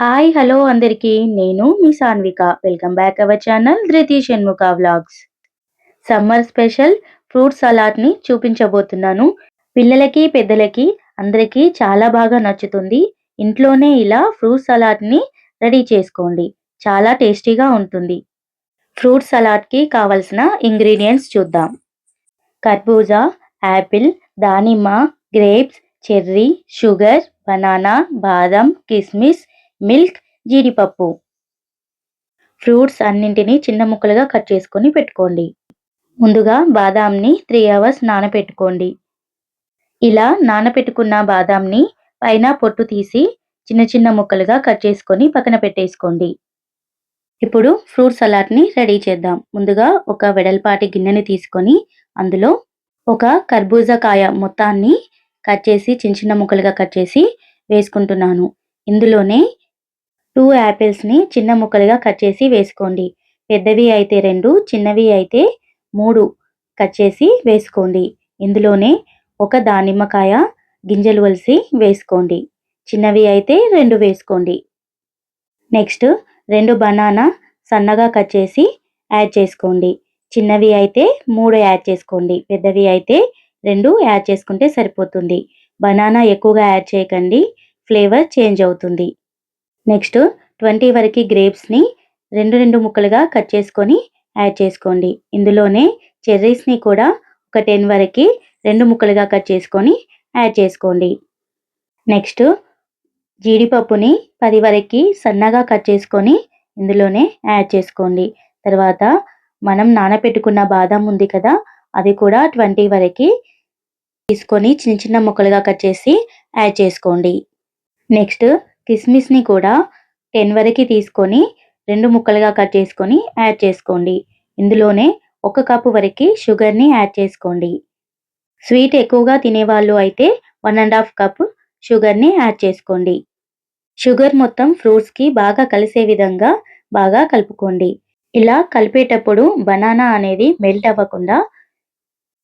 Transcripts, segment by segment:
Hi! Hello అందరికీ. నేను మీ Sanvika. Welcome back our channel Dhruti Shanmukha vlogs. Summer special fruit సలాడ్‌ని చూపించబోతున్నాను. పిల్లలకి, పెద్దలకి అందరికీ చాలా బాగా నచ్చుతుంది. ఇంట్లోనే ఇలా ఫ్రూట్ సలాడ్‌ని రెడీ చేసుకోండి. చాలా టేస్టీగా ఉంటుంది. ఫ్రూట్ సలాడ్‌కి కావలసిన ఇంగ్రీడియెంట్స్ చూద్దాం. కర్బూజా, యాపిల్, దానిమ్మ, గ్రేప్స్, చెర్రీ, షుగర్, బనానా, బాదం, కిస్మిస్, మిల్క్, జీడిపప్పు. ఫ్రూట్స్ అన్నింటినీ చిన్న ముక్కలుగా కట్ చేసుకొని పెట్టుకోండి. ముందుగా బాదాంని 3 అవర్స్ నానపెట్టుకోండి. ఇలా నానపెట్టుకున్న బాదాంని పైన పొట్టు తీసి చిన్న చిన్న ముక్కలుగా కట్ చేసుకొని పక్కన పెట్టేసుకోండి. ఇప్పుడు ఫ్రూట్ సలాడ్‌ని రెడీ చేద్దాం. ముందుగా ఒక వెడల్పాటి గిన్నెని తీసుకొని అందులో ఒక కర్బూజా కాయ మొత్తాన్ని కట్ చేసి చిన్న చిన్న ముక్కలుగా కట్ చేసి వేసుకుంటున్నాను. ఇందులోనే 2 యాపిల్స్‌ని చిన్న ముక్కలుగా కట్ చేసి వేసుకోండి. పెద్దవి అయితే 2, చిన్నవి అయితే 3 కట్ చేసి వేసుకోండి. ఇందులోనే ఒక దానిమ్మకాయ గింజలు ఒలిసి వేసుకోండి. చిన్నవి అయితే 2 వేసుకోండి. నెక్స్ట్ 2 బనానా సన్నగా కట్ చేసి యాడ్ చేసుకోండి. చిన్నవి అయితే 3 యాడ్ చేసుకోండి. పెద్దవి అయితే 2 యాడ్ చేసుకుంటే సరిపోతుంది. బనానా ఎక్కువగా యాడ్ చేయకండి. ఫ్లేవర్ చేంజ్ అవుతుంది. నెక్స్ట్ 20 వరకు గ్రేప్స్‌ని 2 ముక్కలుగా కట్ చేసుకొని యాడ్ చేసుకోండి. ఇందులోనే చెర్రీస్‌ని కూడా ఒక 10 వరకు 2 ముక్కలుగా కట్ చేసుకొని యాడ్ చేసుకోండి. నెక్స్ట్ జీడిపప్పుని 10 వరకు సన్నగా కట్ చేసుకొని ఇందులోనే యాడ్ చేసుకోండి. తర్వాత మనం నానపెట్టుకున్న బాదం ఉంది కదా, అది కూడా 20 వరకు తీసుకొని చిన్న చిన్న ముక్కలుగా కట్ చేసి యాడ్ చేసుకోండి. నెక్స్ట్ కిస్మిస్‌ని కూడా 10 వరకు తీసుకొని 2 ముక్కలుగా కట్ చేసుకొని యాడ్ చేసుకోండి. ఇందులోనే 1 కప్పు వరకు షుగర్‌ని యాడ్ చేసుకోండి. స్వీట్ ఎక్కువగా తినేవాళ్ళు అయితే 1 ½ కప్ షుగర్‌ని యాడ్ చేసుకోండి. షుగర్ మొత్తం ఫ్రూట్స్‌కి బాగా కలిసే విధంగా బాగా కలుపుకోండి. ఇలా కలిపేటప్పుడు బనానా అనేది మెల్ట్ అవ్వకుండా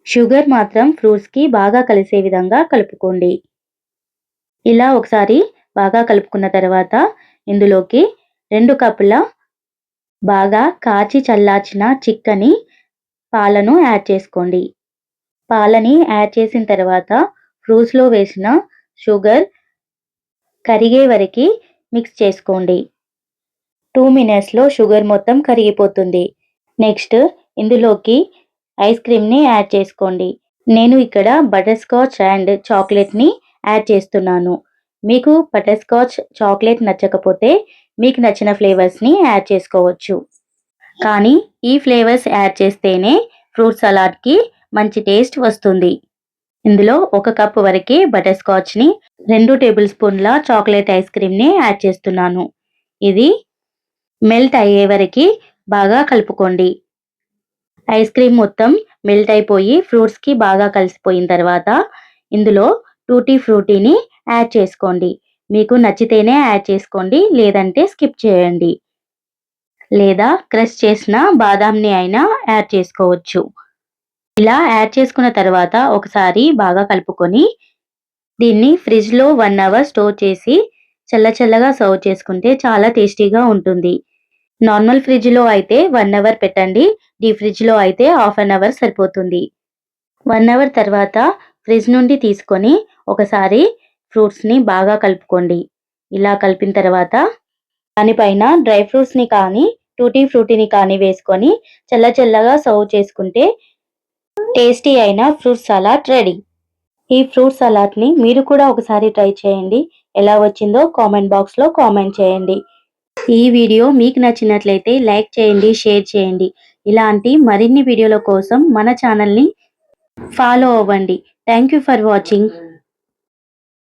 షుగర్ మాత్రం ఫ్రూట్స్‌కి బాగా కలిసే విధంగా కలుపుకోండి. ఇలా ఒకసారి బాగా కలుపుకున్న తర్వాత ఇందులోకి 2 కప్పుల బాగా కాచి చల్లార్చిన చిక్కని పాలను యాడ్ చేసుకోండి. పాలని యాడ్ చేసిన తర్వాత ఫ్రూట్స్‌లో వేసిన షుగర్ కరిగే వరకు మిక్స్ చేసుకోండి. 2 మినిట్స్‌లో షుగర్ మొత్తం కరిగిపోతుంది. నెక్స్ట్ ఇందులోకి ఐస్ క్రీమ్‌ని యాడ్ చేసుకోండి. నేను ఇక్కడ బటర్ స్కాచ్ అండ్ చాక్లెట్‌ని యాడ్ చేస్తున్నాను. మీకు బటర్ స్కాచ్, చాక్లెట్ నచ్చకపోతే మీకు నచ్చిన ఫ్లేవర్స్‌ని యాడ్ చేసుకోవచ్చు. కానీ ఈ ఫ్లేవర్స్ యాడ్ చేస్తేనే ఫ్రూట్ సలాడ్‌కి మంచి టేస్ట్ వస్తుంది. ఇందులో 1 కప్ వరకు బటర్ స్కాచ్‌ని, 2 టేబుల్ స్పూన్ల చాక్లెట్ ఐస్ క్రీమ్‌ని యాడ్ చేస్తున్నాను. ఇది మెల్ట్ అయ్యే వరకు బాగా కలుపుకోండి. ఐస్ క్రీమ్ మొత్తం మెల్ట్ అయిపోయి ఫ్రూట్స్‌కి బాగా కలిసిపోయిన తర్వాత ఇందులో టూటీ ఫ్రూటీని యాడ్ చేసుకోండి. మీకు నచ్చితేనే యాడ్ చేసుకోండి, లేదంటే స్కిప్ చేయండి. లేదా క్రష్ చేసిన బాదాంని అయినా యాడ్ చేసుకోవచ్చు. ఇలా యాడ్ చేసుకున్న తర్వాత ఒకసారి బాగా కలుపుకొని దీన్ని ఫ్రిడ్జ్‌లో 1 అవర్ స్టోర్ చేసి చల్లగా సర్వ్ చేసుకుంటే చాలా టేస్టీగా ఉంటుంది. నార్మల్ ఫ్రిడ్జ్‌లో అయితే 1 అవర్ పెట్టండి. డీప్ ఫ్రిడ్జ్‌లో అయితే హాఫ్ అన్ అవర్ సరిపోతుంది. 1 అవర్ తర్వాత ఫ్రిడ్జ్ నుండి తీసుకొని ఒకసారి ఫ్రూట్స్‌ని బాగా కలుపుకోండి. ఇలా కలిపిన తర్వాత దానిపైన డ్రై ఫ్రూట్స్‌ని కానీ, టూటీ ఫ్రూటీని కానీ వేసుకొని చల్లగా సర్వ్ చేసుకుంటే టేస్టీ అయిన ఫ్రూట్ సలాడ్ రెడీ. ఈ ఫ్రూట్ సలాడ్‌ని మీరు కూడా ఒకసారి ట్రై చేయండి. ఎలా వచ్చిందో కామెంట్ బాక్స్‌లో కామెంట్ చేయండి. ఈ వీడియో మీకు నచ్చినట్లయితే లైక్ చేయండి, షేర్ చేయండి. ఇలాంటి మరిన్ని వీడియోల కోసం మన ఛానల్‌ని ఫాలో అవ్వండి. Thank you for watching.